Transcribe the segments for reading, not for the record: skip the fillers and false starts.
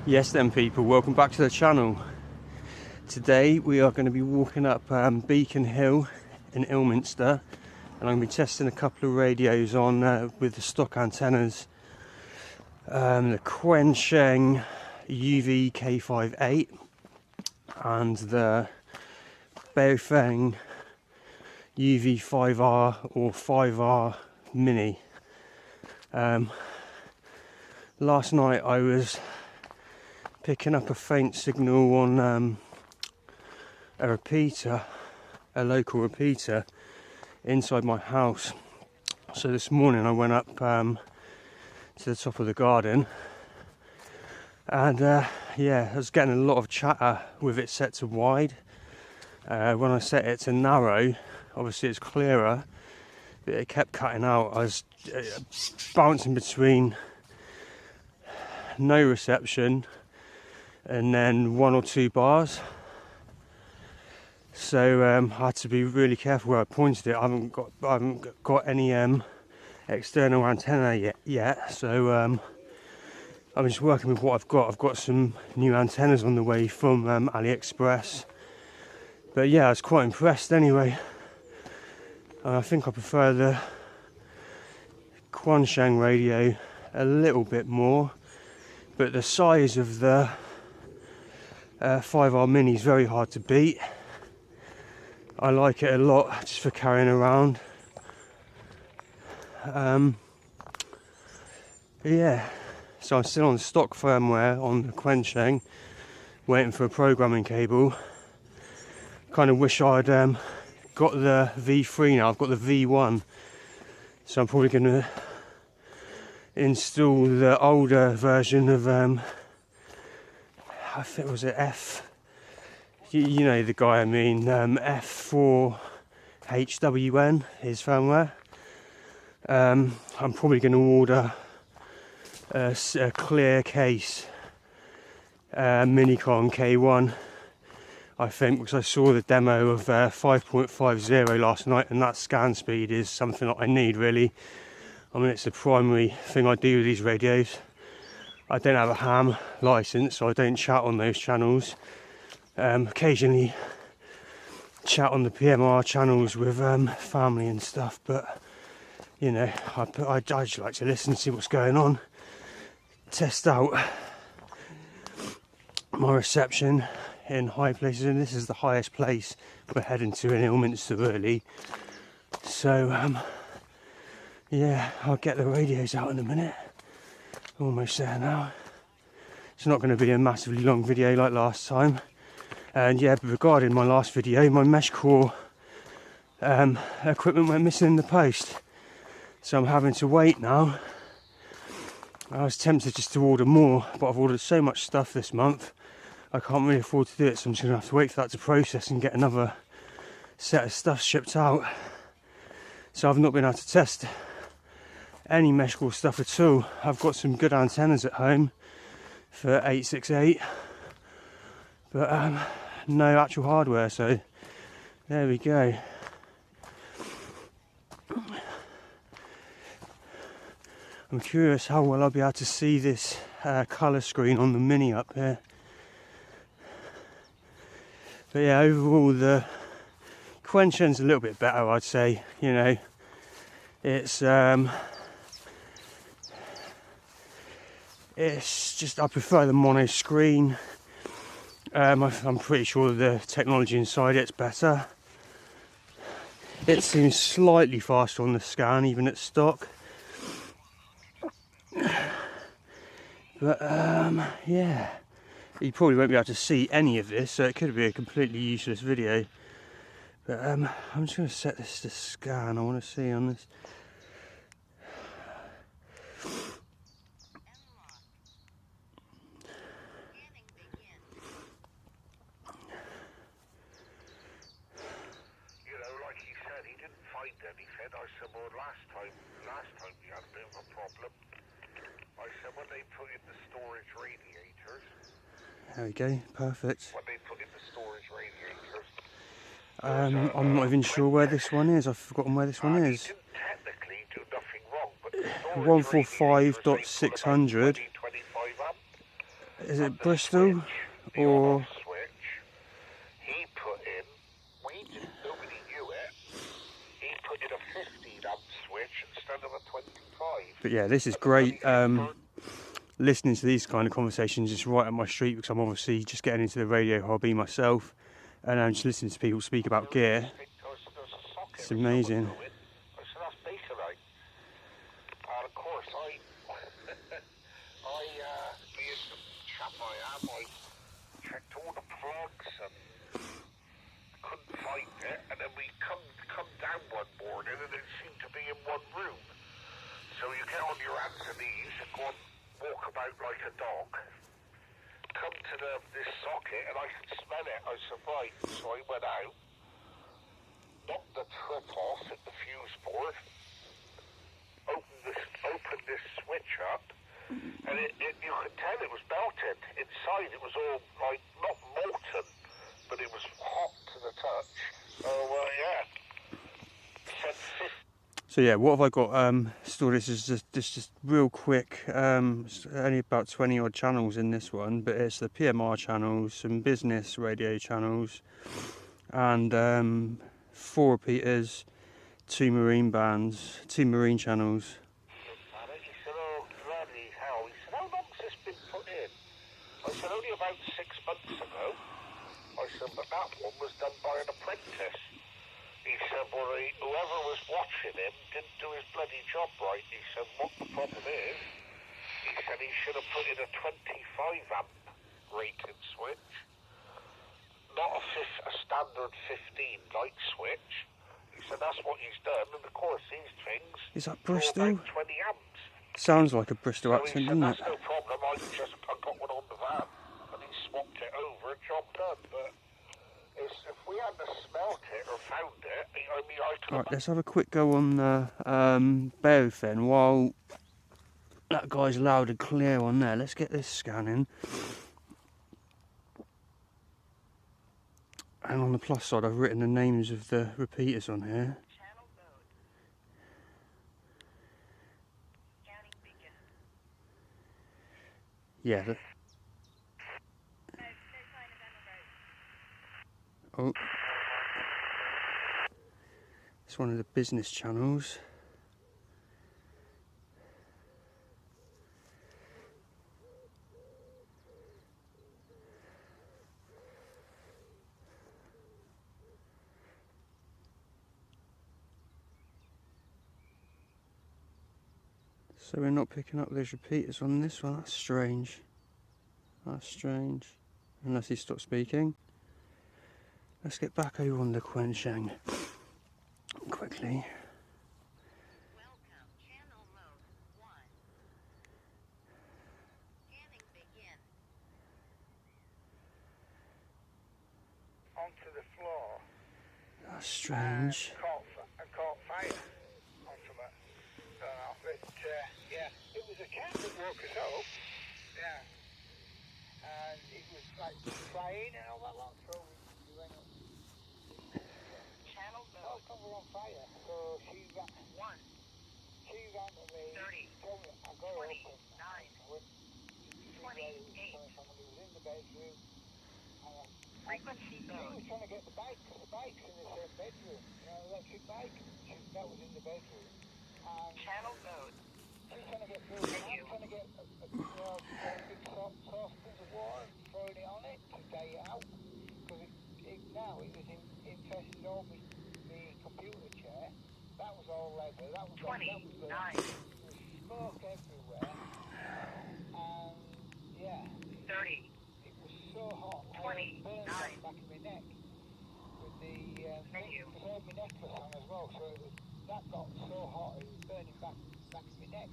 Yes then people, welcome back to the channel. Today we are going to be walking up Beacon Hill in Ilminster, and I'm going to be testing a couple of radios on with the stock antennas. The Quansheng UV K5 and the Baofeng UV 5R or 5R Mini. Last night I was picking up a faint signal on a repeater, a local repeater inside my house. So this morning I went up to the top of the garden, and yeah, I was getting a lot of chatter with it set to wide. When I set it to narrow, obviously it's clearer, but it kept cutting out. I was bouncing between no reception and then 1 or 2 bars. So I had to be really careful where I pointed it. I haven't got any external antenna yet. So I'm just working with what I've got. I've got some new antennas on the way from AliExpress. But yeah, I was quite impressed anyway. I think I prefer the Quansheng radio a little bit more, but the size of the 5R Mini is very hard to beat. I like it a lot just for carrying around. Yeah, so I'm still on stock firmware on the Quansheng, waiting for a programming cable. Kind of wish I'd got the V3 now. I've got the V1, so I'm probably going to install the older version of I think it was F, you know the guy I mean, F4HWN, his firmware. I'm probably going to order a clear case Minicon K1, I think, because I saw the demo of 5.50 last night, and that scan speed is something that I need really. I mean, it's the primary thing I do with these radios. I don't have a ham license, so I don't chat on those channels. Occasionally chat on the PMR channels with family and stuff, but you know, I just like to listen, see what's going on, test out my reception in high places, and this is the highest place we're heading to in Ilminster really. So yeah, I'll get the radios out in a minute. Almost there now. It's not going to be a massively long video like last time. And yeah, but regarding my last video, my mesh core equipment went missing in the post, so I'm having to wait now. I was tempted just to order more, but I've ordered so much stuff this month I can't really afford to do it, so I'm just going to have to wait for that to process and get another set of stuff shipped out. So I've not been able to test any mesh core stuff at all. I've got some good antennas at home for 868, but no actual hardware, so there we go. I'm curious how well I'll be able to see this colour screen on the Mini up here. But yeah, overall the Quansheng's a little bit better, I'd say. You know, it's just, I prefer the mono screen. I'm pretty sure the technology inside it's better. It seems slightly faster on the scan, even at stock. But yeah, you probably won't be able to see any of this, so it could be a completely useless video. But I'm just going to set this to scan. I want to see on this. He said, I said, well, last time we had a bit of a problem. I said, when they put in the storage radiators. There we go, perfect. When they put in the storage radiators. I'm not even sure where this one is. I've forgotten where this one is. He didn't technically do nothing wrong, but 145.600. Is And it the Bristol switch, the or? on-off switch, he put in, nobody knew it, he put in a 15 amp switch instead of a 25. But yeah, this is And the bloody great. thing burnt. Listening to these kind of conversations is right up my street because I'm obviously just getting into the radio hobby myself, and I'm just listening to people speak about gear. There's a socket It's or amazing. something going. I said, that's baserite. And of course, being the chap I am, I checked all the plugs and couldn't find it. And then we come down one morning and it seemed to be in one room. So you get on your hands and knees and go and walk about like a dog. Come to this socket and I can smell it. I said, right. So I went out, knocked the trip off at the fuse board, opened this switch up, and you could tell it was melted. Inside it was all like, not molten, but it was hot to the touch. So yeah. So yeah, what have I got stored? This is just real quick. It's only about 20 odd channels in this one, but it's the PMR channels, some business radio channels, and 4 repeaters, 2 marine bands, 2 marine channels. He said, oh bloody hell. He said, how long's this been put in? I said, only about 6 months ago. I said, but that one was done by an apprentice. He said, well, whoever was watching him didn't do his bloody job right. He said, what the problem is, he said he should have put in a 25 amp rated switch, not a standard 15 light switch. He said, that's what he's done, and of course these things Is that draw Bristol? about 20 amps. Sounds like a Bristol So accent, he said, doesn't that's it? no problem, I got one on the van, and he swapped it over, job done, but if we hadn't smelt it or found it, I mean, I could Right, let's have a quick go on the Baofeng while that guy's loud and clear on there. Let's get this scanning. And on the plus side, I've written the names of the repeaters on here. Channel mode. Scanning beacon. Yeah. No sign of emerald. Oh. It's one of the business channels. So we're not picking up those repeaters on this one. That's strange. That's strange. Unless he stopped speaking. Let's get back over on the Quansheng quickly. Welcome. Channel mode 1. Scanning begin. onto the floor. That's strange. Caught fire onto it. But yeah, it was a cat that woke us up. Yeah. And it was like flying and all that lot, so we went up. Channel Our mode cover on fire, so she ran 1. to me, 30, told me I got 29, up and I went to see where it was 28. coming from, and he was in the bedroom. And Frequency he mode. was trying to get the bike, because the bike's in the same bedroom, you know, electric bike. That was in the bedroom. And Channel mode. she's trying to get through, and I'm trying to get a big saucepans of water and throwing it on it to dry it out. Because it was infested all the computer chair. That was all leather. That was 29. there was smoke everywhere. And yeah, 30. it was so hot. 29. I had burns on the back of my neck with the Menu. because I had my necklace on as well. So that got so hot it was burning back of my neck.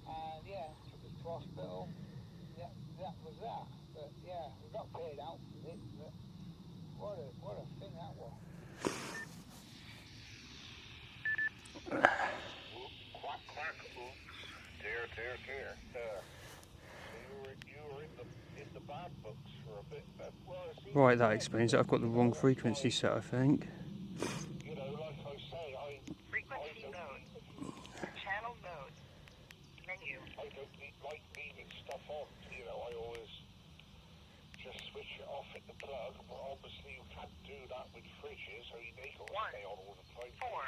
And yeah, took us to hospital. That was that. But yeah, we got paid out for it. But what a thing that was. Quack, quack, oops. Dear. You were in the bad books for a bit, but Right, that explains it. I've got the wrong frequency set, I think. you know, like I say, Frequency mode. Channel mode. Menu. I don't like leaving stuff on. You know, I always I'll fit the plug, but obviously you can't do that with fridges, so they got to stay on all the time. 4,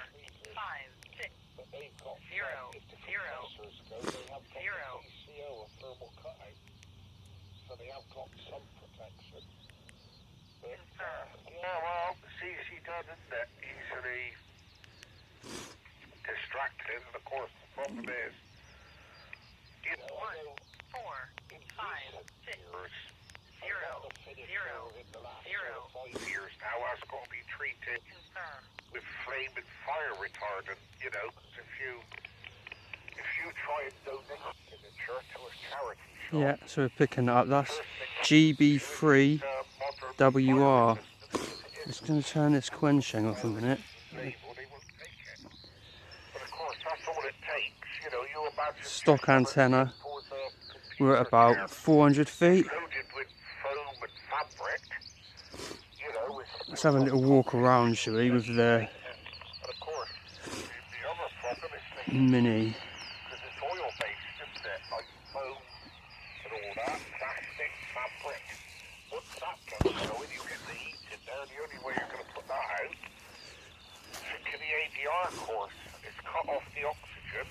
5, 6, But they've got 0, if the 0, compressors go, they have got 0. PCO, a thermal cutout, so they have got some protection. But, yeah, well, she doesn't that easily distracted, and of course the problem is, you know, 1, 4, 5, 6, 0, 0, 5 years now has got to be treated confirm. with flame and fire retardant, you know, 'cause if you try and donate signature to a charity shop, Yeah, so we're picking that up. That's GB3WR. Just going to turn this Quansheng off a minute. label, they won't take it. But of course, that's all it takes, you know, you imagine Stock antenna. We're at about 400 feet. loaded with foam and fabric, you know, Let's have a little walk around, shall we, with the and of course, the other problem is Mini. because it's oil-based, isn't it? Like foam and all that, plastic, fabric. Once that gets going, you get the heat in there. The only way you're going to put that out is to the ADR course. It's cut off the oxygen.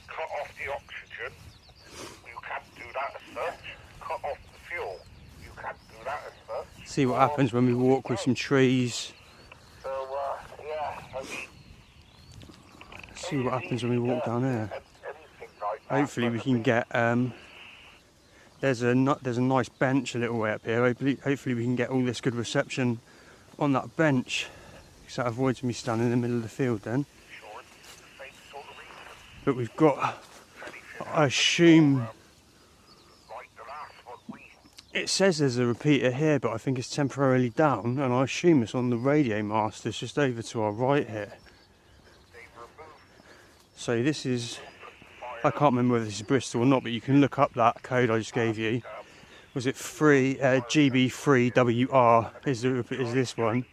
Cut off the oxygen. You can't do that as such. Cut off the fuel. You can't do that as such. See what happens when we walk with some trees. So, yeah, I mean, See what happens when we walk down here. anything like that. Hopefully we can get there's a nice bench a little way up here. Hopefully we can get all this good reception on that bench, because that avoids me standing in the middle of the field then. But we've got, I assume, it says there's a repeater here, but I think it's temporarily down, and I assume it's on the radio mast that's just over to our right here. So this is, I can't remember whether this is Bristol or not, but you can look up that code I just gave you. Was it GB3WR is this one?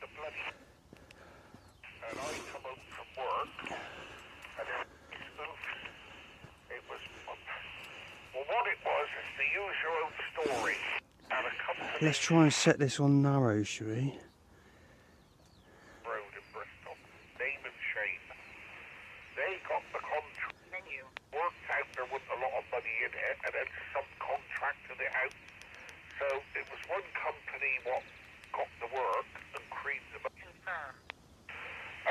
And I come home from work, and it was, well, what it was is to use your own story. And a company Let's try and set this on narrow, shall we? road in Bristol, name and shame. They got the contract, Menu. worked out there wasn't a lot of money in it, and then subcontracted it out. So it was one company what got the work and creamed them up. Confirm.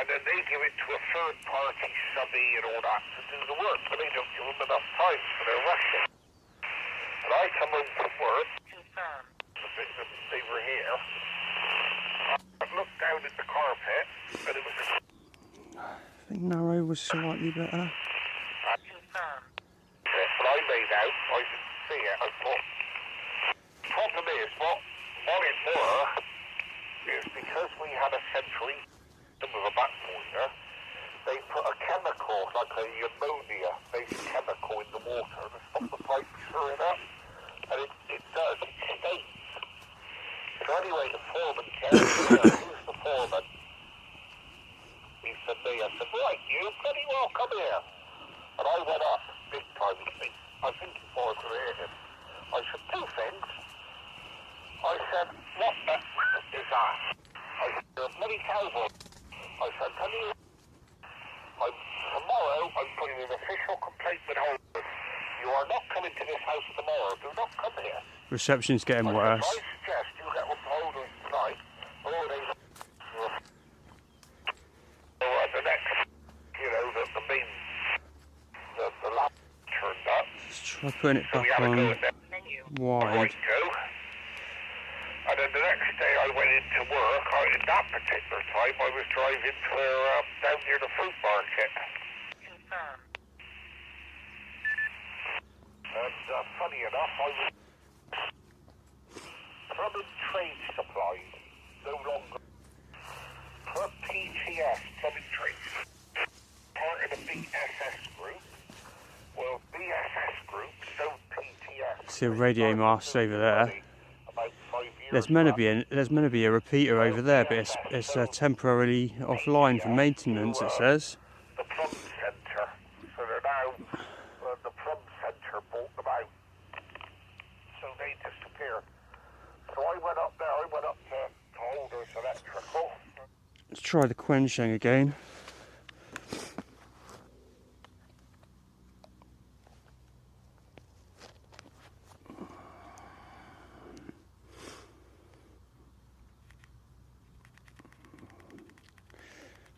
And then they give it to a third party subby and all that to do the work, but they don't give them enough time, so they're rushing. And I come home from work, Confirm. they were here. I looked down at the carpet, and it was I think narrow was slightly better. Confirm. but I made out, I didn't see it, I thought, problem is, what it were, is because we had a central system with a back boiler, they put a chemical, like a ammonia-based chemical in the water to stop the pipe screwing up, and it does, it stains. So anyway, the foreman came, who's the foreman? He said me, I said, right, you bloody well come here. And I went up, big time, I think he thought I was going to hit him. I said, two things. I said, what the is that? I said, you're a bloody cowboy. I said, can you... tomorrow, I'm putting an official complaint with Holden. You are not coming to this house tomorrow. Do not come here. Reception's getting worse. I suggest you get up to Holden tonight. Or they... the next, you know, the main... The lab turned up. Let's try putting it So we back had to go on in there. Menu. wide. And then the next day I went into work. At that particular time I was driving to down near the fruit market. Confirm. And funny enough, I was plumbing trade supplies, no longer per PTS, plumbing trades, part of the BSS group. Well, BSS group, so PTS. See a radio mast over there. About 5 years There's meant to be a repeater over there, but it's temporarily offline for maintenance, it says. the plum centre. So they're now, the plum centre bought them out. So try the Quansheng again.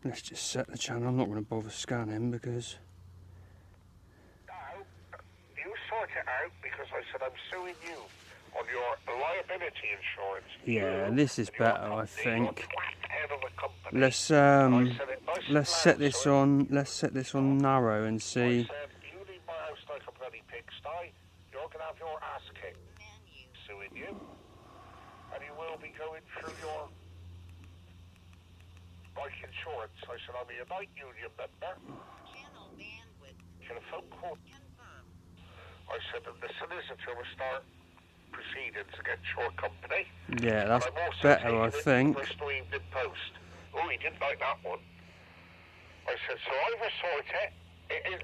Let's just set the channel. I'm not going to bother scanning because... Now, you sort it out because I said I'm suing you on your liability insurance. Yeah, You this is and your better, I company, think. you're the head of the company. Let's And I said it nice and let's loud, set this so on. Let's set this on narrow and I see. said, you leave my house like a bloody pigsty, you're going to have your ass kicked. Suing you. And you will be going through your bike insurance. I said, I'm a night union member. Channel bandwidth Get a phone call. confirmed. I said that the solicitor will start proceedings against your company. Yeah, that's And I'm also better, taking I it to think. the Bristol Evening Post. Oh, he didn't like that one. I said, so either sort it.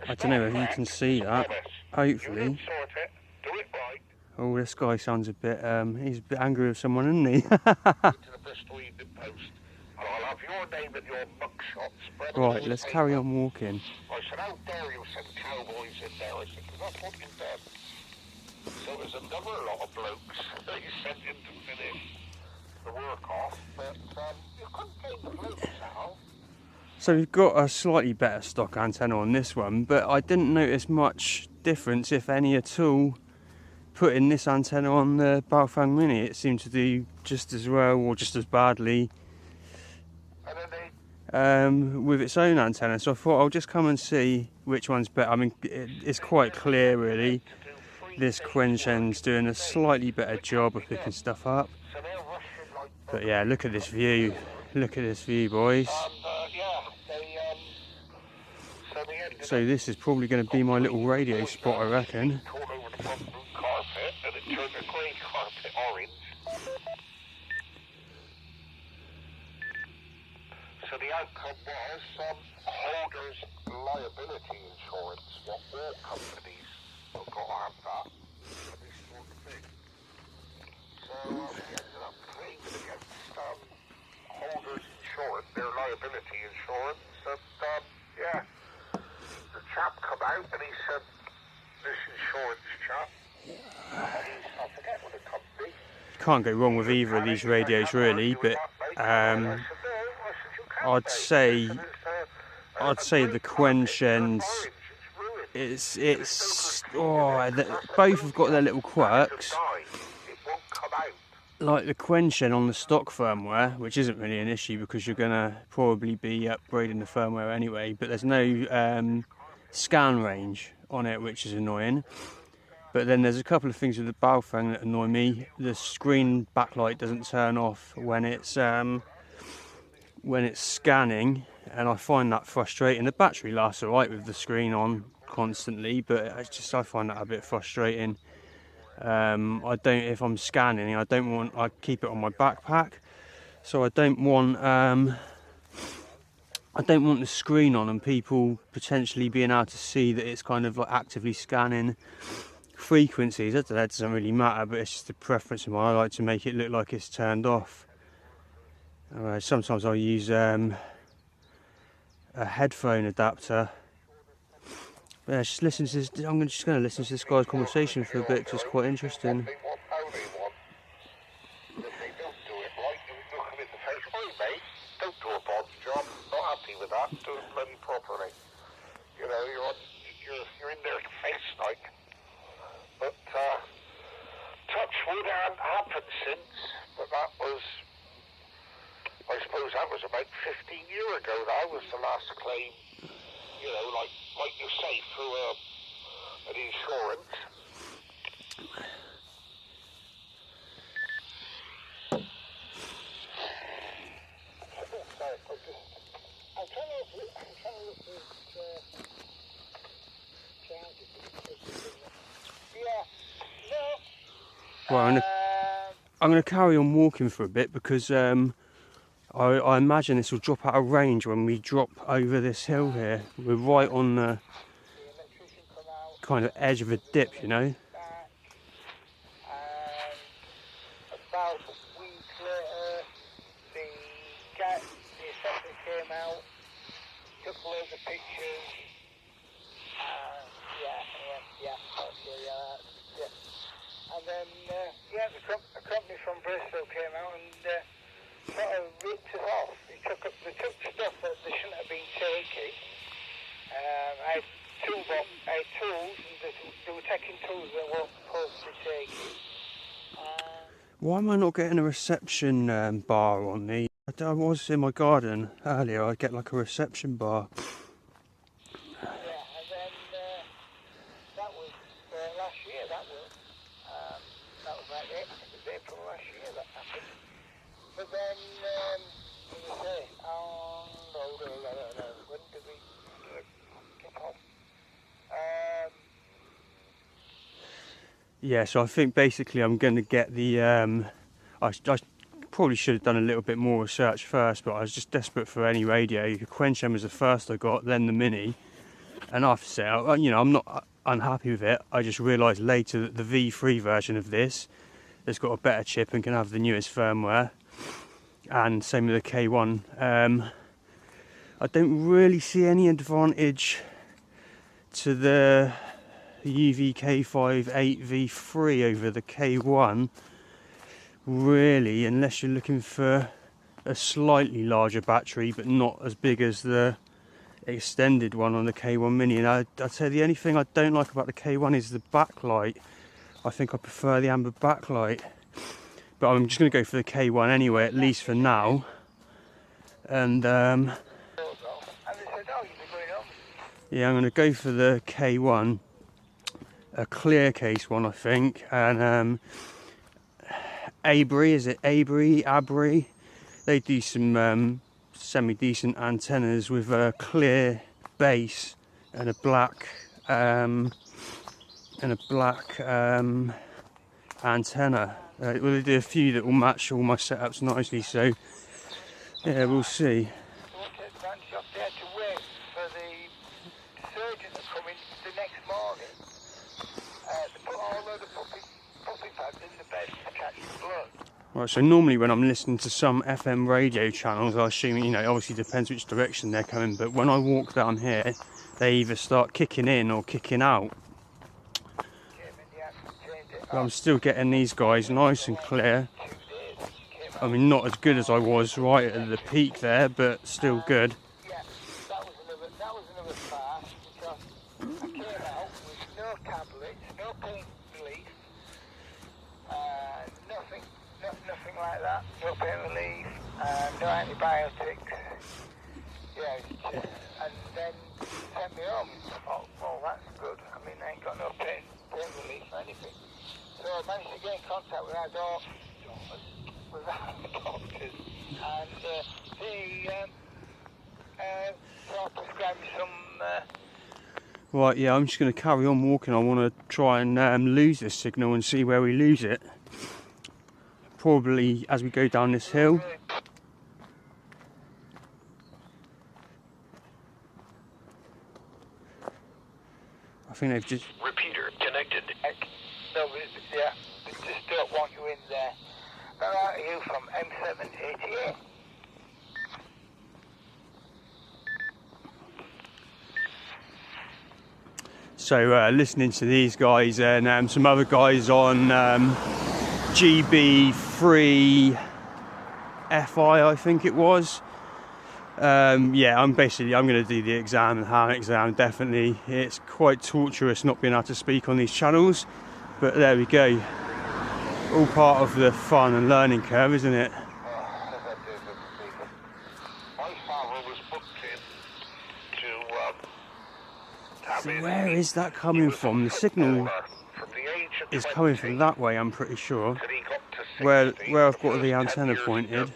I don't know if you can see that. You Hopefully. don't sort it. Do it right. Oh, this guy sounds a bit. He's a bit angry with someone, isn't he? To the Bristol Evening Post. And I'll have your name and your mugshot spread all Right, over let's the carry paper. on walking. I said, how dare you send cowboys in there? I said, because that's what you've done. So there's another lot of blokes that you sent in to finish the work off, but you couldn't take the blokes out. So we've got a slightly better stock antenna on this one, but I didn't notice much difference, if any at all, putting this antenna on the Baofeng Mini. It seemed to do just as well, or just as badly, And then they, with its own antenna. So I thought I'll just come and see which one's better. I mean, it's quite clear really. This Quansheng's doing a slightly better job of picking stuff up. so they're rushing like... But yeah, look at this view. Look at this view, boys. yeah, they, so they ended So this is probably going to be my little radio spot, I reckon. all over the front room carpet, and it turned the grey carpet orange. So the outcome was holders liability insurance. What all companies have got to have that. And this is one thing. So we ended up claiming against holders insurance, their liability insurance, and yeah, the chap come out and he said, this insurance chap, and he's, I forget what the company. Can't go wrong with either of these radios really, but I'd say the Quansheng's, both have got their little quirks. Like the Quansheng on the stock firmware, which isn't really an issue because you're gonna probably be upgrading the firmware anyway, but there's no scan range on it, which is annoying. But then there's a couple of things with the Baofeng that annoy me. The screen backlight doesn't turn off when it's scanning, and I find that frustrating. The battery lasts alright with the screen on constantly, but I find that a bit frustrating. If I'm scanning, I keep it on my backpack, so I don't want the screen on and people potentially being able to see that it's kind of like actively scanning frequencies. That doesn't really matter, but it's just a preference of mine. I like to make it look like it's turned off. Sometimes I'll use a headphone adapter. But yeah, just listen to this. I'm just going to listen to this guy's conversation for a bit, because it's quite interesting. They want how they want. If they don't do it right, you look them in the face. Oi, mate, don't do a bod's job. Not happy with that. Do it bloody properly. You know, you're in their face, like. But touch wood hasn't happened since. But that was, I suppose that was about 15 years ago. That was the last claim. You know, like you say, through an insurance. I'm trying to look Right, I'm going to carry on walking for a bit because I imagine this will drop out of range when we drop over this hill here. We're right on the kind of edge of a dip, you know. About a week later, the assessment then, yeah, a company from Bristol came out and sort of ripped us off. They took stuff that they shouldn't have been taking. I had tools, and they were taking tools they weren't supposed to be taking. Why am I not getting a reception bar on me? I was in my garden earlier, I'd get like a reception bar. Yeah, and then that was last year, that was like it was April last year that happened. But then, as I say, when did we kick off? Yeah, so I think basically I'm going to get the, I probably should have done a little bit more research first, but I was just desperate for any radio. Quansheng was the first I got, then the Mini. And I have to say, you know, I'm not unhappy with it. I just realised later that the V3 version of this has got a better chip and can have the newest firmware. And same with the K1. I don't really see any advantage to the UV K5 8V3 over the K1, really, unless you're looking for a slightly larger battery but not as big as the extended one on the K1 Mini. And I'd say the only thing I don't like about the K1 is the backlight. I think I prefer the amber backlight, but I'm just going to go for the K1 anyway, at least for now. And yeah, I'm going to go for the K1, a clear case one, I think. And Abri, is it Abri? They do some semi-decent antennas with a clear base and a black antenna. Well, they do a few that will match all my setups nicely. So yeah, we'll see. Right, so normally when I'm listening to some FM radio channels, I assume, you know, obviously depends which direction they're coming, but when I walk down here, they either start kicking in or kicking out. But I'm still getting these guys nice and clear. I mean, not as good as I was right at the peak there, but still good. Yeah, that was another fast, because I came out with no tablets, no pain relief, nothing like that, no pain relief, no antibiotics. Yeah, and then sent me home. I thought, well, that's good. I mean, I ain't got no pain relief or anything. So I managed to get in contact with our doctors, and they prescribed me some. Right, yeah, I'm just going to carry on walking. I want to try and lose this signal and see where we lose it. Probably as we go down this hill. I think they've just... Repeater connected. No, yeah, they just don't want you in there. Where are you from? M788? So listening to these guys and some other guys on GB3WR I think it was. Yeah, I'm going to do the exam, the ham exam, definitely. It's quite torturous not being able to speak on these channels, but there we go. All part of the fun and learning curve, isn't it? My father was booked in to So where is that coming from? The signal is coming from that way, I'm pretty sure. Where I've got the antenna pointed.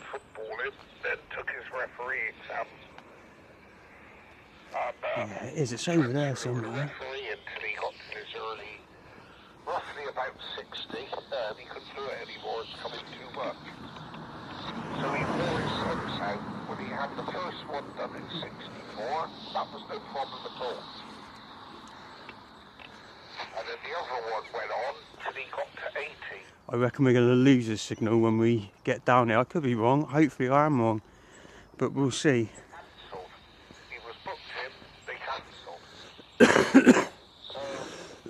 Yeah, it is. It's over there somewhere. Until he got to his early, roughly about 60, he couldn't do it anymore. It's coming too much. So he wore his sons out. When he had the first one done in 64, that was no problem at all. And then the other one went on till he got to 80. I reckon we're going to lose the signal when we get down there. I could be wrong. Hopefully I am wrong, but we'll see. He was booked in, they cancelled. So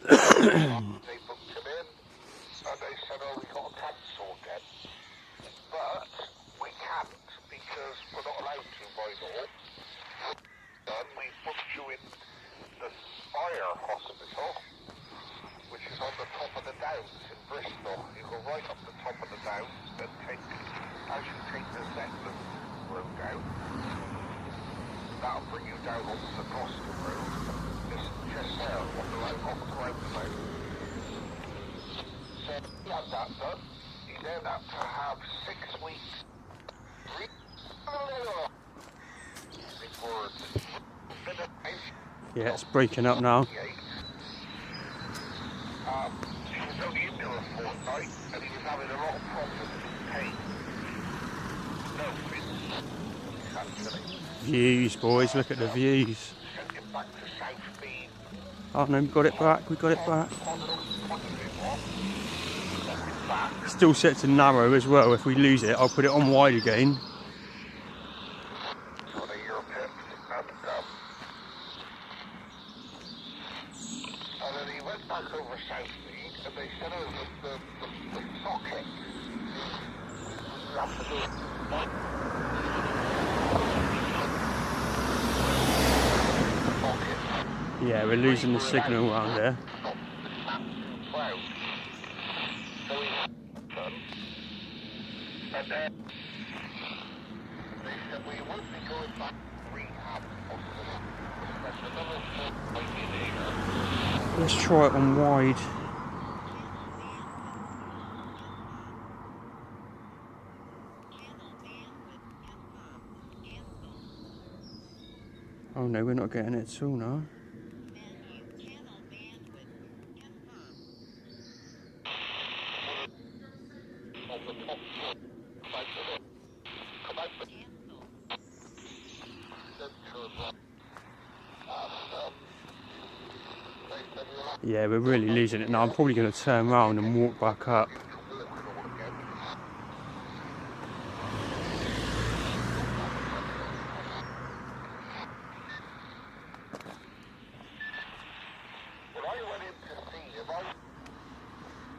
they booked him in, and they said, oh, we got to cancel again. But we can't because we're not allowed to by law. And we booked you in the Fire Hospital, which is on the top of the Downs in Bristol. You go right up the top of the Downs, then as you take the Zetland road down, that'll bring you down onto the Gloucester road. It's just there on the roundabout. So he had that done. He then had to have 6 weeks. Yeah, it's breaking up now. He was only in there a fortnight and he was having a lot of problems with pain. No fins, actually. Views, boys, look at the views. Sent him back to South Bean. Oh no, we got it back, we got it back. Still set to narrow as well. If we lose it, I'll put it on wide again. And then he went back over South Bean and they said, oh, the socket. You have to do it. Yeah, we're losing the signal around there. And then they said we won't be going back to rehab hospital. There's another 4 Let's try it on wide. Oh no, we're not getting it at all now. Yeah, we're really losing it now. I'm probably going to turn around and walk back up. When I went in to see him, I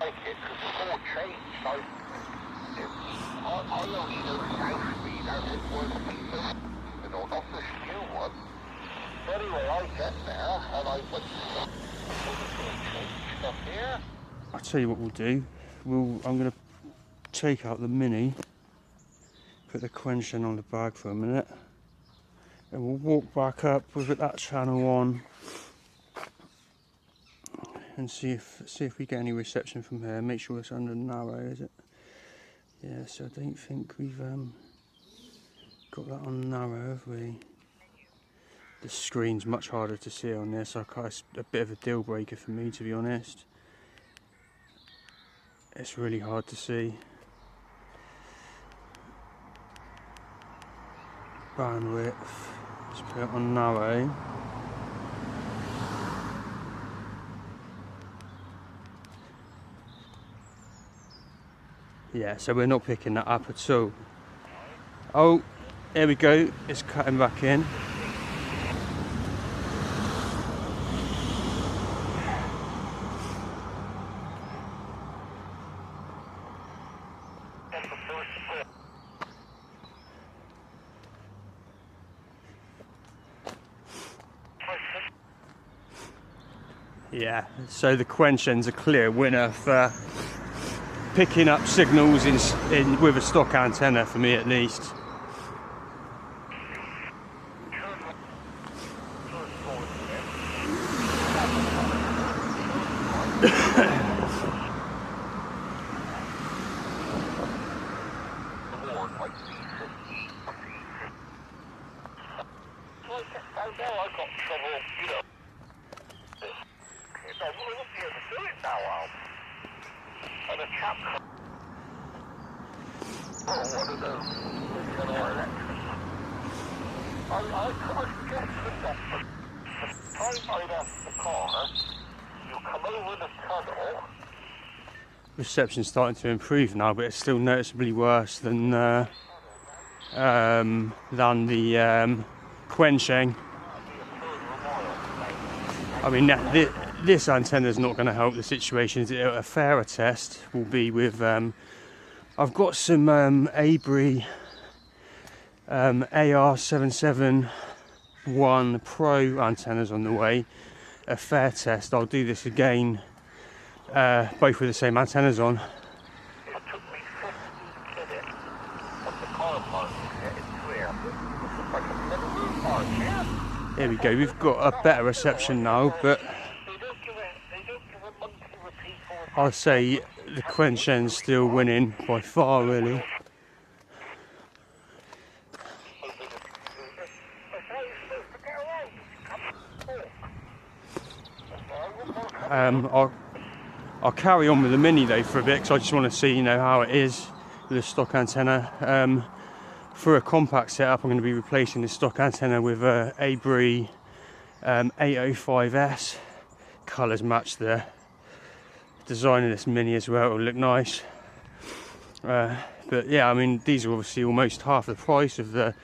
like it because it's all changed. I only know South Bean as it was before, you know, not this new one. Anyway, I get there and I went to stuff here. I'll tell you what we'll do. I'm going to take out the Mini, put the Quansheng on the bag for a minute, and we'll walk back up with that channel on and see if we get any reception from here. Make sure it's under narrow, is it? Yeah, so I don't think we've got that on narrow, have we? The screen's much harder to see on this. It's a bit of a deal breaker for me, to be honest. It's really hard to see. Bandwidth, let's put it on narrow. Yeah, so we're not picking that up at all. Oh, here we go, it's cutting back in. Yeah, so the Quansheng's a clear winner for picking up signals with a stock antenna, for me at least. Reception's starting to improve now, but it's still noticeably worse than the Quansheng. I mean, this antenna is not going to help the situation. A fairer test will be with I've got some Abri AR771 Pro antennas on the way. A fair test. I'll do this again, both with the same antennas on. It took me 50 minutes from the car park to get it clear. It's like a little park here. There we go, we've got a better reception now, but They don't give a monthly repeat for it. I'll say the Quansheng's still winning by far, really. I'll carry on with the Mini though for a bit, because I just want to see, you know, how it is with the stock antenna. For a compact setup, I'm going to be replacing the stock antenna with a Abri 805S. Colours match the design of this Mini as well, it'll look nice. But yeah, I mean, these are obviously almost half the price of the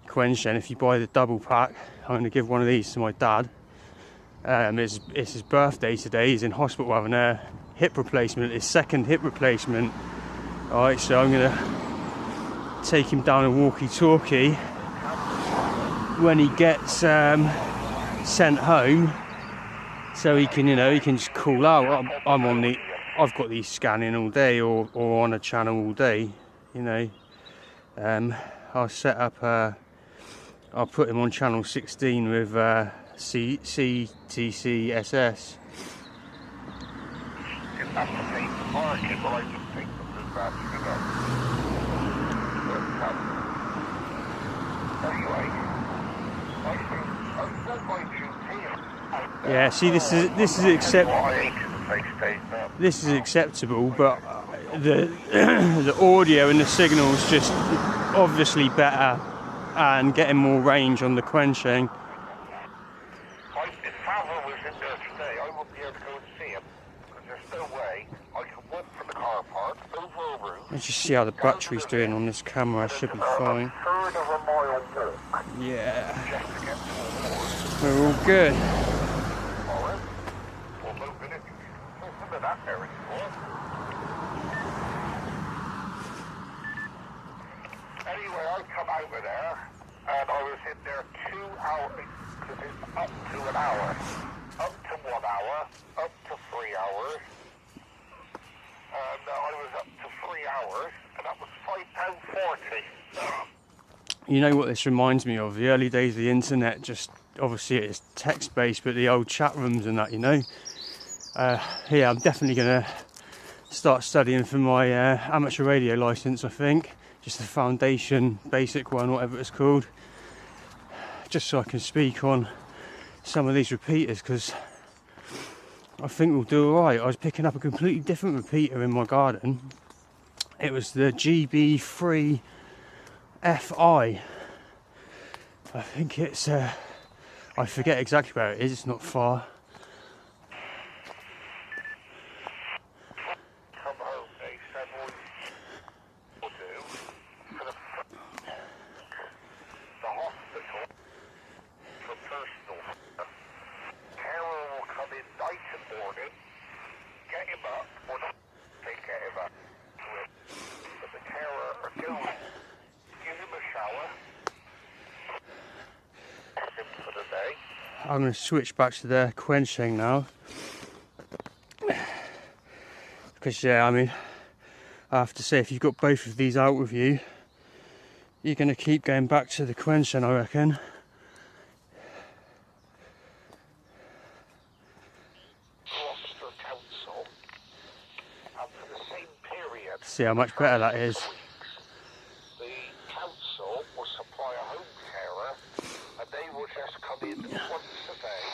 Quansheng. If you buy the double pack, I'm going to give one of these to my dad. It's his birthday today. He's in hospital having a hip replacement, his second hip replacement. Alright, so I'm going to take him down a walkie-talkie when he gets sent home, so he can, you know, he can just call out. I've got these scanning all day, or on a channel all day, you know. I'll set up. I'll put him on channel 16 with CTCSS. If that's the same market, well, I just think that anyway, I'm not going to Yeah, see, this is acceptable, but the audio and the signal's just obviously better and getting more range on the Quansheng. If Father was in there today, I wouldn't be able to go and see him, because there's no way I can walk from the car park over a route. Let's just see how the battery's doing on this camera. Should be fine. A third of a mile walk. Yeah, Just to get to the ward. we're all good. Alright. Well, no minute. Listen to that there anymore. Anyway, I come out of there, and I was in there 2 hours, because it's up to an hour, up to 1 hour, up to 3 hours, and I was up to 3 hours, and that was £5.40. You know what this reminds me of? The early days of the internet. Just obviously it's text-based, but the old chat rooms and that, you know. Yeah, I'm definitely gonna start studying for my amateur radio license. I think just the foundation, basic one, whatever it's called, just so I can speak on some of these repeaters, because I think we'll do all right. I was picking up a completely different repeater in my garden. It was the GB3WR I think it's I forget exactly where it is. It's not far. Come home, they said, well, we'll do for the hospital for personal stuff. Carer will come in night and morning, get him up, or not, they get him up. But the carer are going, give him a shower, him for the day. I'm going to switch back to the Quansheng now, because yeah, I mean, I have to say, if you've got both of these out with you, you're going to keep going back to the Quansheng, I reckon. Gloucester Council, and for the same period, See how much better that is. the council will supply a home carer, and they will just come in once a day,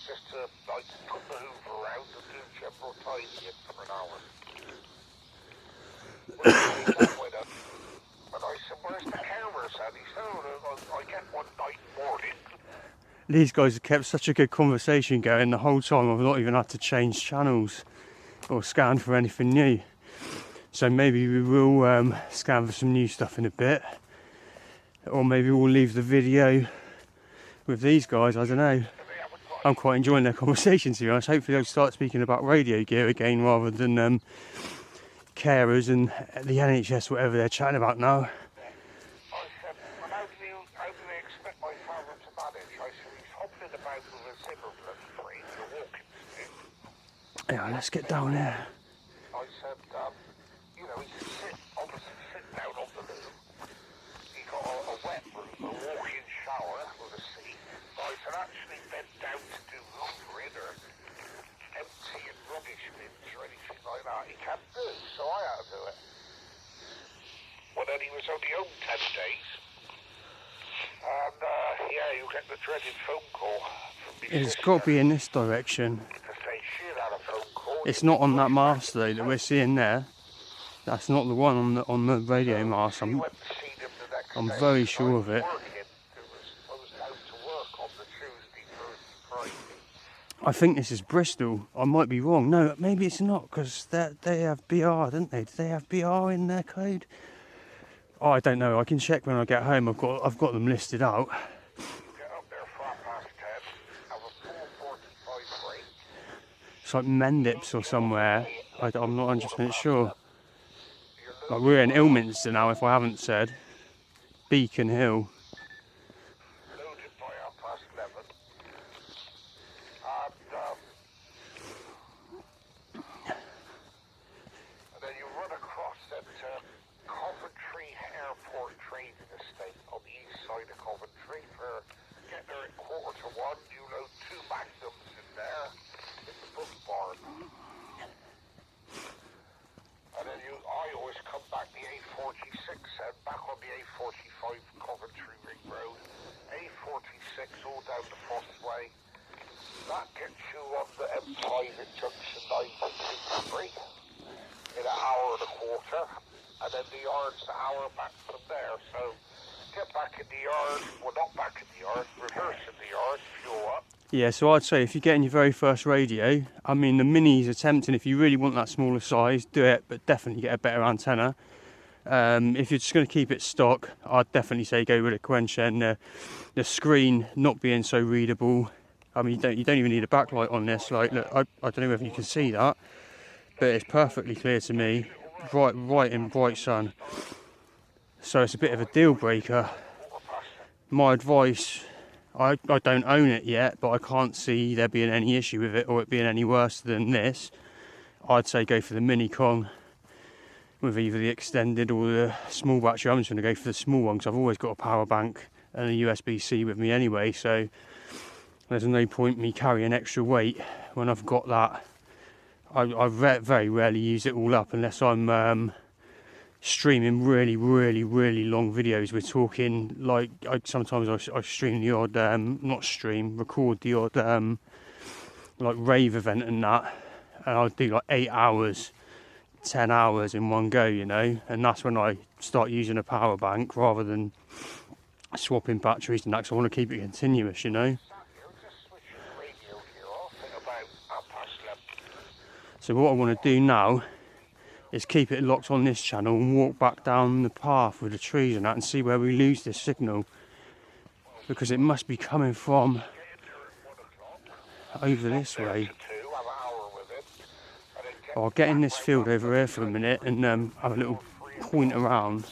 just to like put the hoover around and do general tidying for an hour. And I said, where's the carer, son? He said, oh, I get one night morning. These guys have kept such a good conversation going the whole time. I've not even had to change channels or scan for anything new. So maybe we will scan for some new stuff in a bit, or maybe we'll leave the video with these guys. I don't know. They haven't got I'm quite enjoying their conversations, to be honest. Hopefully they'll start speaking about radio gear again rather than carers and the NHS, whatever they're chatting about now. I said, well, how do they expect my father to manage? I said, he's hobbling about with a Zimmer bloody frame and a walking stick. Yeah, let's get down there. I said, you know, he can sit down on the loo. He got a wet room, a walk-in shower with a seat. I said, actually bend down to do laundry or emptying rubbish bins or anything like that. He can't do, so I had to do it. Well, then he was only home 10 days. And, yeah, you get the dreaded phone call from me. It's got to be in this direction. To say she'd had a phone call. It's not on that mast though that we're seeing there. That's not the one on the radio mast. I'm very sure of it. I think this is Bristol. I might be wrong. No, maybe it's not, because they have BR, don't they? Do they have BR in their code? Oh, I don't know. I can check when I get home. I've got them listed out. It's like Mendips or somewhere. I'm not 100% sure. Like, we're in Ilminster now, if I haven't said. Beacon Hill. Loaded by 11:30. And then you run across that Coventry Airport trading estate on the east side of Coventry. Get there at 1:45. You load 2 Magnums in there. In the book barn. And then I always come back the A46 and back on the A45 Coventry Ring Road. A46 all down the Fossway. That gets you on the M5 at Junction 9.63 in an hour and a quarter. And then the yard's an hour back from there. So get back in the yard, well not back in the yard, reverse in the yard, fuel up. Yeah, so I'd say if you're getting your very first radio, I mean the minis are tempting. If you really want that smaller size, do it, but definitely get a better antenna. If you're just going to keep it stock, I'd definitely say go with a Quansheng. The screen not being so readable. I mean, you don't even need a backlight on this. Like, look, I don't know whether you can see that, but it's perfectly clear to me, right in bright sun. So it's a bit of a deal breaker. My advice. I don't own it yet, but I can't see there being any issue with it or it being any worse than this. I'd say go for the mini Kong with either the extended or the small battery. I'm just going to go for the small one because I've always got a power bank and a USB-C with me anyway, so there's no point me carrying extra weight when I've got that. I very rarely use it all up unless I'm streaming really long videos. We're talking like sometimes I stream the odd record the odd like rave event and that, and I'll do like 8 hours 10 hours in one go, you know, and that's when I start using a power bank rather than swapping batteries and that, because I want to keep it continuous, you know. So what I want to do now is keep it locked on this channel and walk back down the path with the trees and that and see where we lose this signal, because it must be coming from over this way. I'll get in this field over here for a minute and have a little point around.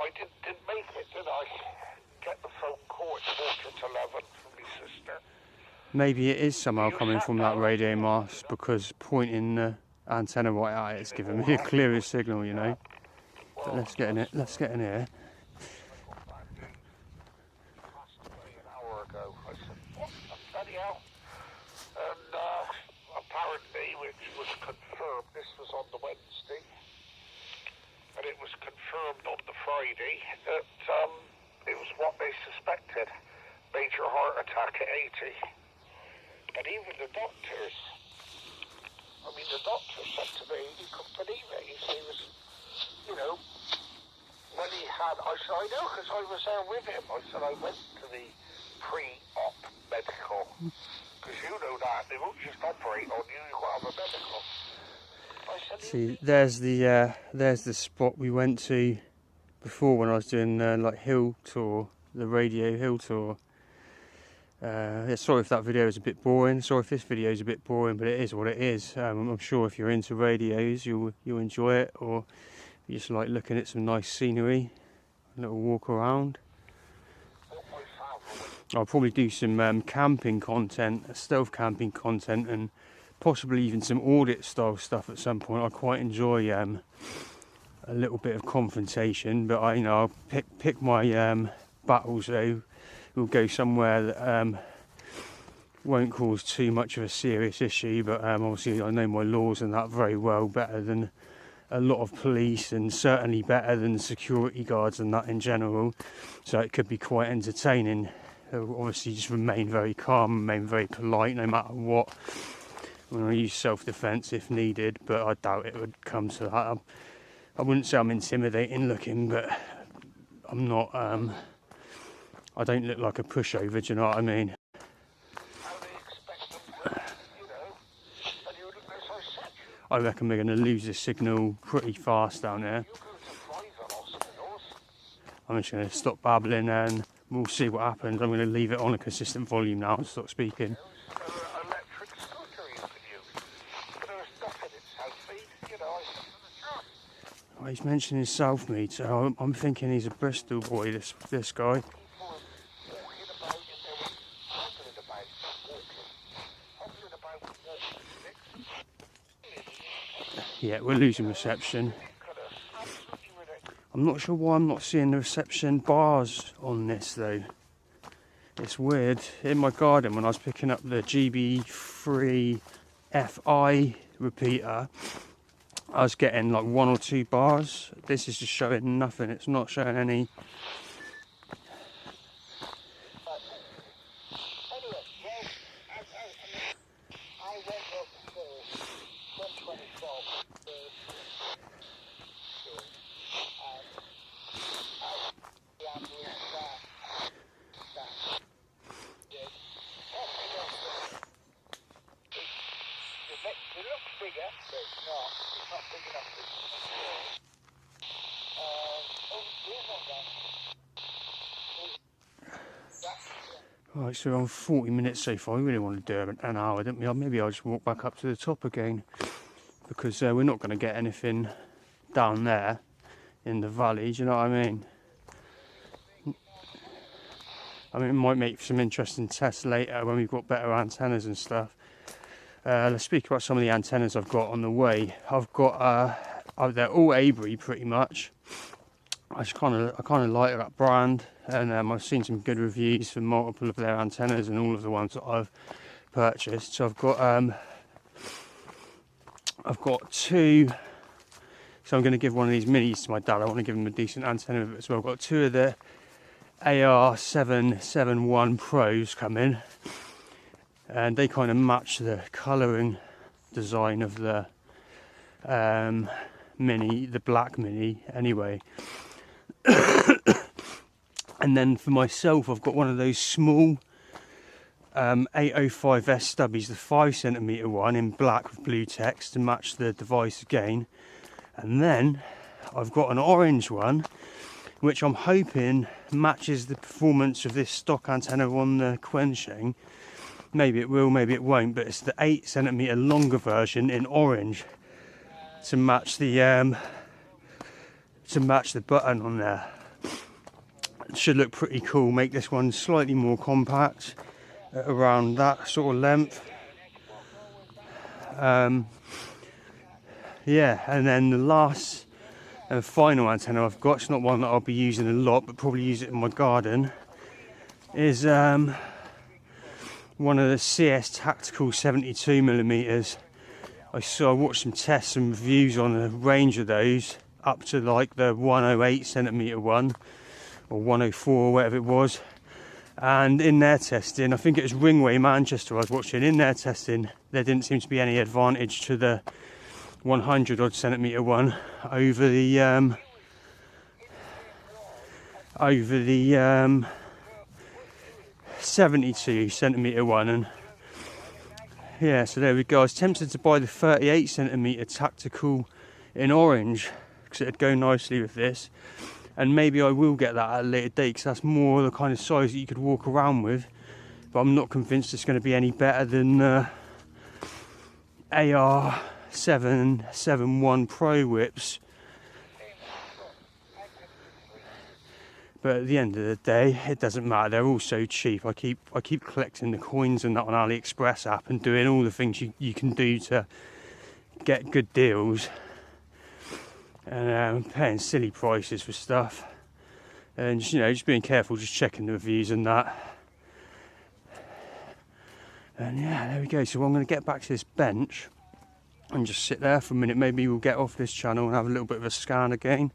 I didn't make it, did I? Get the phone call at 11:15 from my sister. Maybe it is somehow coming from that radio mast, because pointing the antenna right at it's giving me a clearer signal, you know. But let's get in it. Let's get in here. Apparently, which was confirmed, this was on the Wednesday, and it was confirmed on the Friday that it was what they suspected, major heart attack at 80. And even the doctors, the doctor said to me, he couldn't believe it. He said he was, you know, when he had, I said, I know, because I was there with him. I said, I went to the pre-op medical, because you know that, they won't just operate on you, you've got to have a medical. I said, see, there's the spot we went to before when I was doing like hill tour the Radio Hill tour. Yeah, sorry if that video is a bit boring. Sorry if this video is a bit boring, but it is what it is. I'm sure if you're into radios, you'll enjoy it, or you just like looking at some nice scenery, a little walk around. I'll probably do some camping content, stealth camping content, and possibly even some audit style stuff at some point. I quite enjoy a little bit of confrontation, but I'll pick my battles though. We'll go somewhere that won't cause too much of a serious issue, but obviously I know my laws and that very well, better than a lot of police, and certainly better than security guards and that in general, so it could be quite entertaining. Obviously just remain very calm, remain very polite no matter what. When I use self-defence if needed, but I doubt it would come to that. I wouldn't say I'm intimidating looking, but I'm not, I don't look like a pushover, do you know what I mean? I reckon we're going to lose the signal pretty fast down there. I'm just going to stop babbling and we'll see what happens. I'm going to leave it on a consistent volume now and stop speaking. Oh, he's mentioning Southmead, so I'm thinking he's a Bristol boy, this guy. Yeah, we're losing reception. I'm not sure why I'm not seeing the reception bars on this though. It's weird. In my garden when I was picking up the GB3WR repeater, I was getting like 1 or 2 bars. This is just showing nothing. It's not showing any. Right, so we're on 40 minutes so far. We really want to do an hour, don't we? Maybe I'll just walk back up to the top again, because we're not going to get anything down there in the valley, do you know what I mean? I mean, it might make some interesting tests later when we've got better antennas and stuff. Let's speak about some of the antennas I've got on the way. I've got, they're all Avery pretty much. I kind of like that brand, and I've seen some good reviews for multiple of their antennas and all of the ones that I've purchased. So I've got 2. So I'm going to give one of these minis to my dad. I want to give him a decent antenna with it as well. I've got 2 of the AR771 Pros coming, and they kind of match the colouring design of the mini, the black mini anyway. And then for myself, I've got one of those small 805S stubbies, the 5cm one in black with blue text to match the device again. And then I've got an orange one, which I'm hoping matches the performance of this stock antenna on the Quansheng. Maybe it will, maybe it won't, but it's the 8cm longer version in orange to match the button on there. It should look pretty cool. Make this one slightly more compact, around that sort of length. Yeah, and then the last and final antenna I've got, it's not one that I'll be using a lot, but probably use it in my garden, is one of the CS Tactical 72mm. I watched some tests and reviews on a range of those, up to like the 108cm one, or 104, whatever it was. And in their testing, I think it was Ringway Manchester I was watching, in their testing, there didn't seem to be any advantage to the 100 odd centimetre one over the 72cm one. And yeah, so there we go. I was tempted to buy the 38cm Tactical in orange because it'd go nicely with this, and maybe I will get that at a later date, because that's more the kind of size that you could walk around with. But I'm not convinced it's going to be any better than AR771 Pro whips. But at the end of the day, it doesn't matter. They're all so cheap. I keep collecting the coins and that on AliExpress app and doing all the things you can do to get good deals, and paying silly prices for stuff, and just, you know, just being careful, just checking the reviews and that. And yeah, there we go. So I'm going to get back to this bench and just sit there for a minute. Maybe we'll get off this channel and have a little bit of a scan again.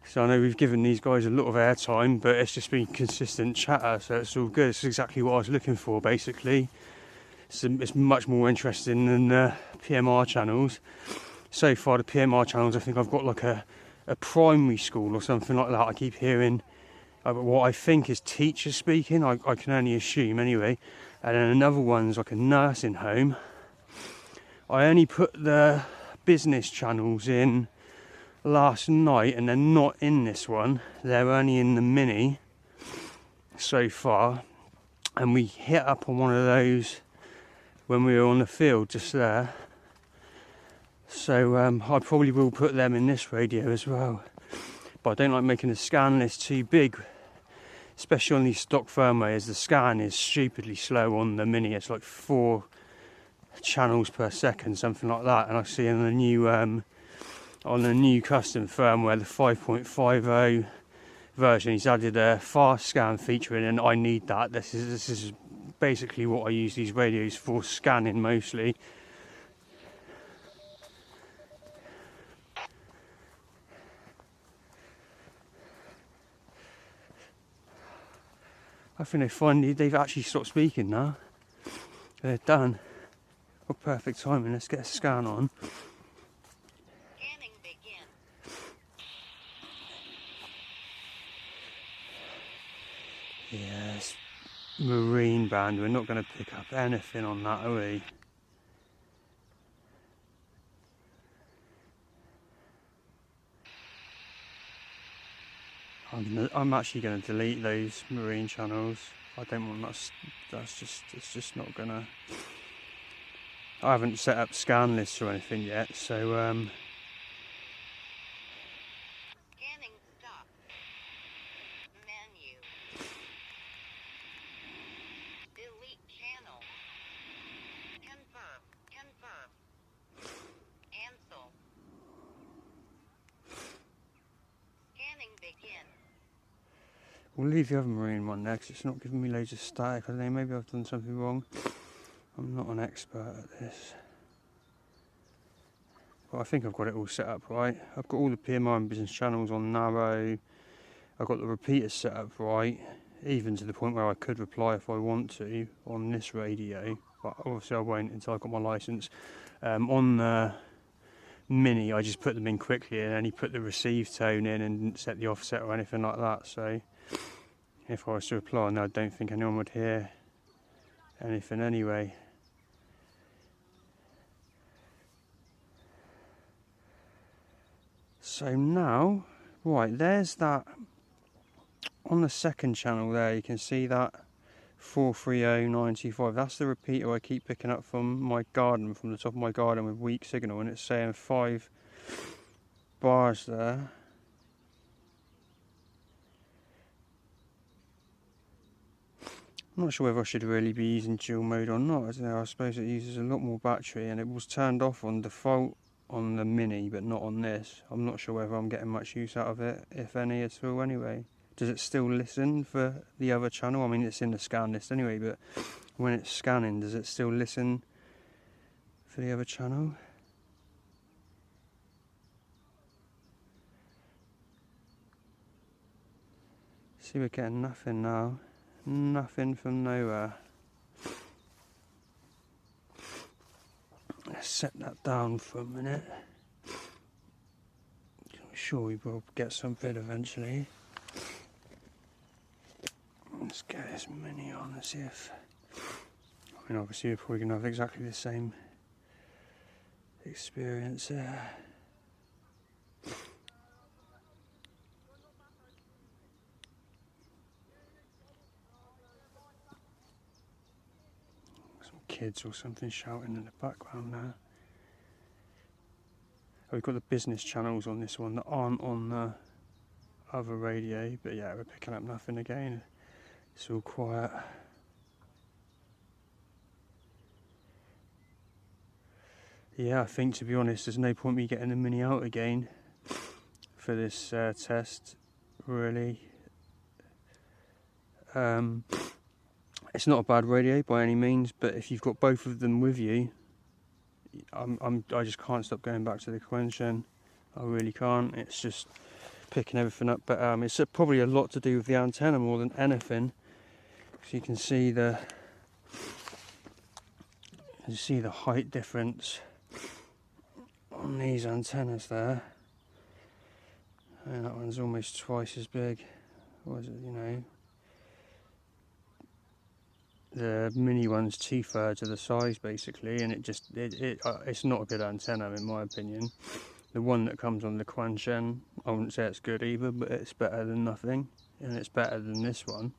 So I know we've given these guys a lot of airtime, but it's just been consistent chatter, so it's all good. It's exactly what I was looking for, basically. It's much more interesting than PMR channels. So far, the PMR channels, I think I've got like a primary school or something like that. I keep hearing what I think is teachers speaking. I can only assume anyway. And then another one's like a nursing home. I only put the business channels in last night, and they're not in this one. They're only in the mini so far, and we hit up on one of those when we were on the field just there. So I probably will put them in this radio as well, but I don't like making the scan list too big, especially on these stock firmwares. The scan is stupidly slow on the mini. It's like 4 channels per second, something like that. And I see in the new on the new custom firmware, the 5.50 version, he's added a fast scan feature in, and I need that. This is basically what I use these radios for, scanning mostly. I think they've actually stopped speaking now. They're done. What perfect timing. Let's get a scan on. Yes, marine band. We're not going to pick up anything on that, are we? I'm actually going to delete those marine channels. I don't want that. It's just not gonna. I haven't set up scan lists or anything yet, so we'll leave the other marine one there because it's not giving me loads of static. I don't know, maybe I've done something wrong. I'm not an expert at this. But I think I've got it all set up right. I've got all the PMR and business channels on narrow. I've got the repeaters set up right, even to the point where I could reply if I want to on this radio. But obviously I won't until I've got my licence. On the mini, I just put them in quickly and then he put the receive tone in and didn't set the offset or anything like that. So if I was to reply now, I don't think anyone would hear anything anyway. So now, right, there's that on the second channel there. You can see that 430925. That's the repeater I keep picking up from my garden, from the top of my garden with weak signal, and it's saying 5 bars there. I'm not sure whether I should really be using dual mode or not. I don't know, I suppose it uses a lot more battery, and it was turned off on default on the mini but not on this. I'm not sure whether I'm getting much use out of it, if any at all anyway. Does it still listen for the other channel? I mean, it's in the scan list anyway, but when it's scanning, does it still listen for the other channel? See, we're getting nothing now. Nothing from nowhere. Let's set that down for a minute. I'm sure we will get something eventually. Let's get this mini on and see if... I mean, obviously we're probably going to have exactly the same experience there. kids or something shouting in the background there. We've got the business channels on this one that aren't on the other radio, but yeah, we're picking up nothing again. It's all quiet. Yeah, I think, to be honest, there's no point me getting the Mini out again for this test, really. It's not a bad radio by any means, but if you've got both of them with you, I just can't stop going back to the Quansheng. I really can't. It's just picking everything up, but it's probably a lot to do with the antenna more than anything. Because you can see the height difference on these antennas there, and that one's almost twice as big. What is it, you know? The Mini one's 2/3 of the size basically, and it's not a good antenna in my opinion. The one that comes on the Quansheng, I wouldn't say it's good either, but it's better than nothing, and it's better than this one.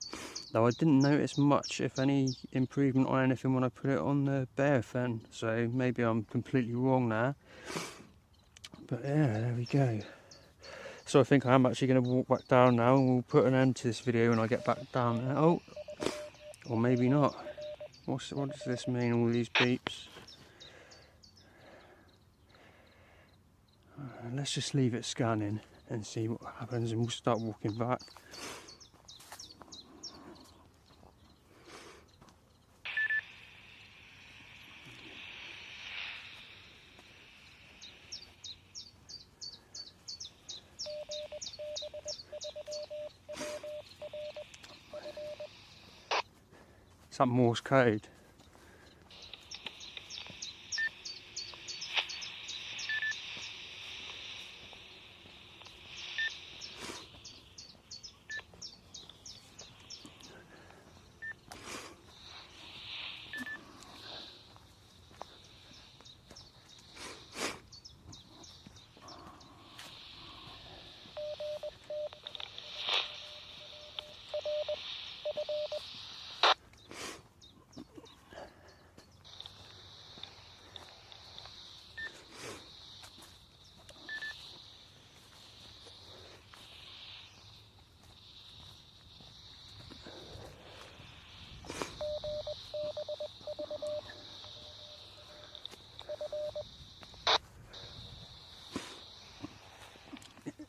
Though I didn't notice much, if any, improvement on anything when I put it on the Baofeng, so maybe I'm completely wrong there. But yeah, there we go. So I think I am actually going to walk back down now, and we'll put an end to this video when I get back down there. Oh, or maybe not. What does this mean, all these beeps? Let's just leave it scanning and see what happens, and we'll start walking back. Is that Morse code?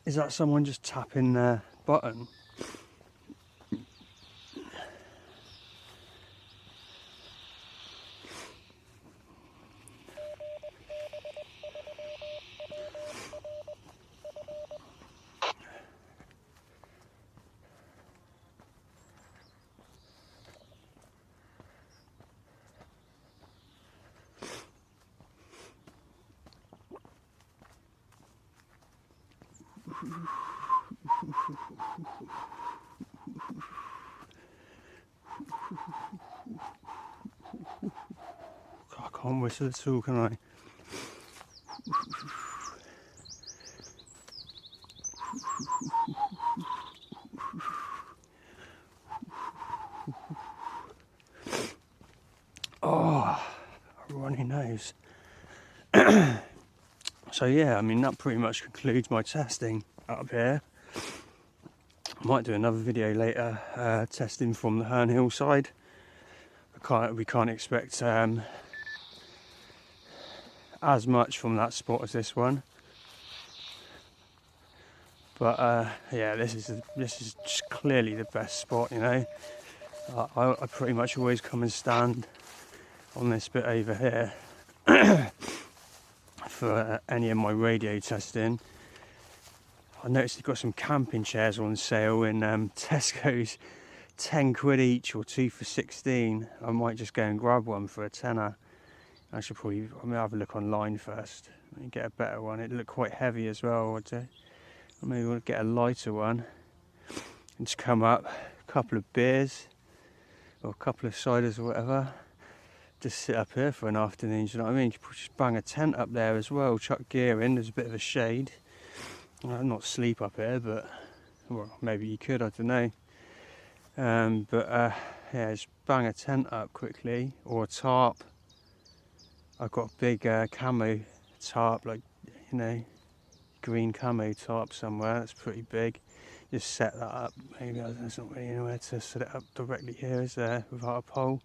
Is that someone just tapping their button? I can't whistle at all, can I? Oh, a runny nose. So yeah, I mean, that pretty much concludes my testing up here. I might do another video later, testing from the Herne Hill side. We can't expect as much from that spot as this one, but yeah, this is just clearly the best spot. You know, I pretty much always come and stand on this bit over here for any of my radio testing. I noticed they've got some camping chairs on sale in Tesco's, 10 quid each or 2 for 16. I might just go and grab one for a tenner. I'm gonna have a look online first and get a better one. It looked quite heavy as well. Maybe we'll get a lighter one and just come up, a couple of beers or a couple of ciders or whatever. Just sit up here for an afternoon, do you know what I mean? You could just bang a tent up there as well, chuck gear in, there's a bit of a shade. Well, not sleep up here, but well, maybe you could, I don't know. Yeah, just bang a tent up quickly, or a tarp, I've got a big camo tarp, like, you know, green camo tarp somewhere. That's pretty big. Just set that up. Maybe there's not really anywhere to set it up directly here, is there, without a pole?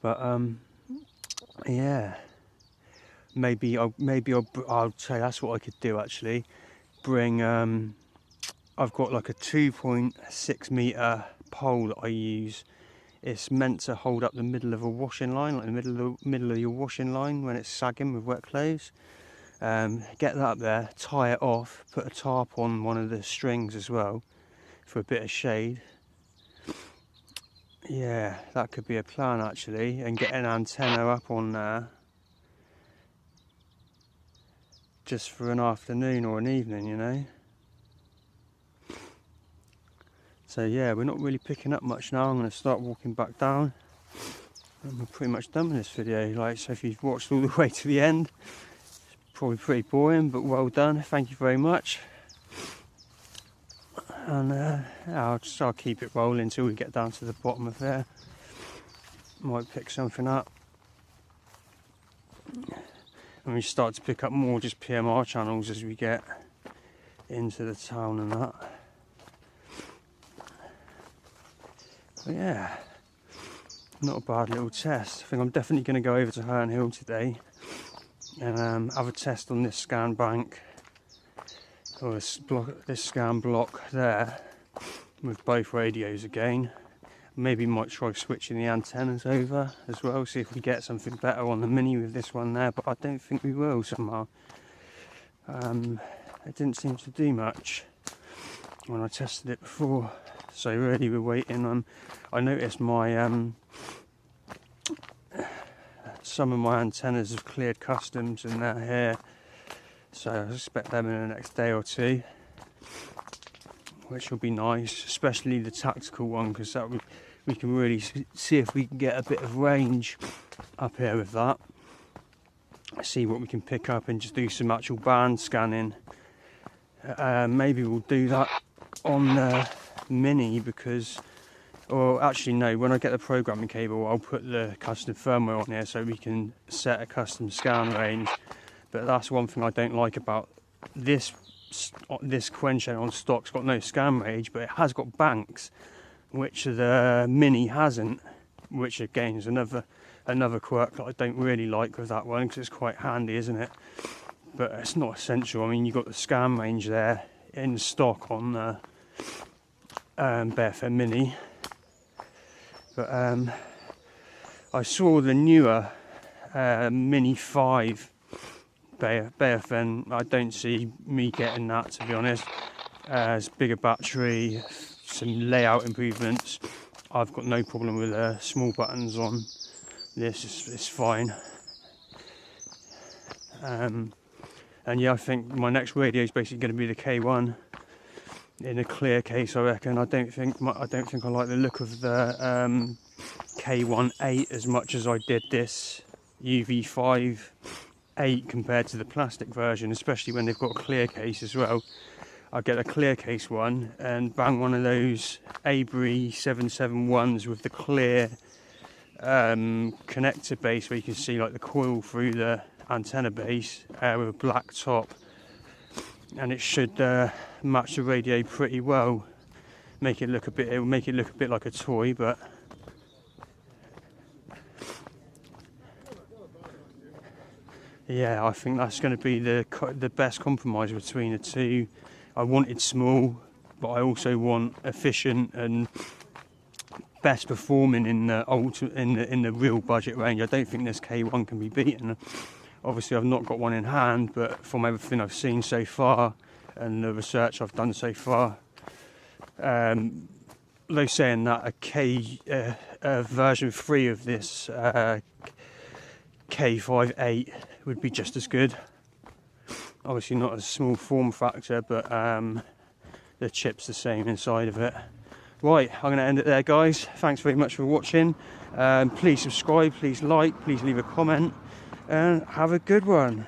But yeah, maybe I'll say that's what I could do actually. Bring I've got like a 2.6 meter pole that I use. It's meant to hold up the middle of a washing line, like the middle of your washing line when it's sagging with wet clothes. Get that up there, tie it off, put a tarp on one of the strings as well for a bit of shade. Yeah, that could be a plan actually, and get an antenna up on there just for an afternoon or an evening, you know. So yeah, we're not really picking up much now. I'm going to start walking back down, and we're pretty much done with this video. Like, so if you've watched all the way to the end, it's probably pretty boring, but well done. Thank you very much. And I'll keep it rolling until we get down to the bottom of there. Might pick something up, and we start to pick up more just PMR channels as we get into the town and that. But yeah, not a bad little test. I think I'm definitely going to go over to Herne Hill today and have a test on this scan bank, or this scan block there, with both radios again. Maybe might try switching the antennas over as well, see if we get something better on the Mini with this one there, but I don't think we will somehow. It didn't seem to do much when I tested it before. So really we're waiting on, I noticed my some of my antennas have cleared customs and they're here, so I expect them in the next day or two, which will be nice, especially the tactical one, because that we can really see if we can get a bit of range up here with that. See what we can pick up and just do some actual band scanning. Maybe we'll do that on the Mini, because, or actually no, when I get the programming cable I'll put the custom firmware on here so we can set a custom scan range. But that's one thing I don't like about this Quansheng on stock's got no scan range, but it has got banks, which the Mini hasn't, which again is another quirk that I don't really like with that one, because it's quite handy, isn't it? But it's not essential. I mean, you've got the scan range there in stock on the Baofeng Mini, but I saw the newer Mini 5 Baofeng. I don't see me getting that, to be honest. It's bigger battery, some layout improvements. I've got no problem with small buttons on this. It's fine. And yeah, I think my next radio is basically going to be the K1 in a clear case, I reckon. I don't think I like the look of the K1 8 as much as I did this UV5 8 compared to the plastic version, especially when they've got a clear case as well. I get a clear case one and bang one of those Abri 771s with the clear connector base, where you can see like the coil through the antenna base, with a black top, and it should match the radio pretty well. Make it look a bit like a toy, but yeah, I think that's going to be the best compromise between the two. I wanted small, but I also want efficient and best performing in the real budget range. I don't think this K1 can be beaten. Obviously I've not got one in hand, but from everything I've seen so far and the research I've done so far, they're saying that a version 3 of this K5 8 would be just as good. Obviously not a small form factor, but the chip's the same inside of it. Right, I'm going to end it there, guys. Thanks very much for watching. Please subscribe, please like, please leave a comment, and have a good one.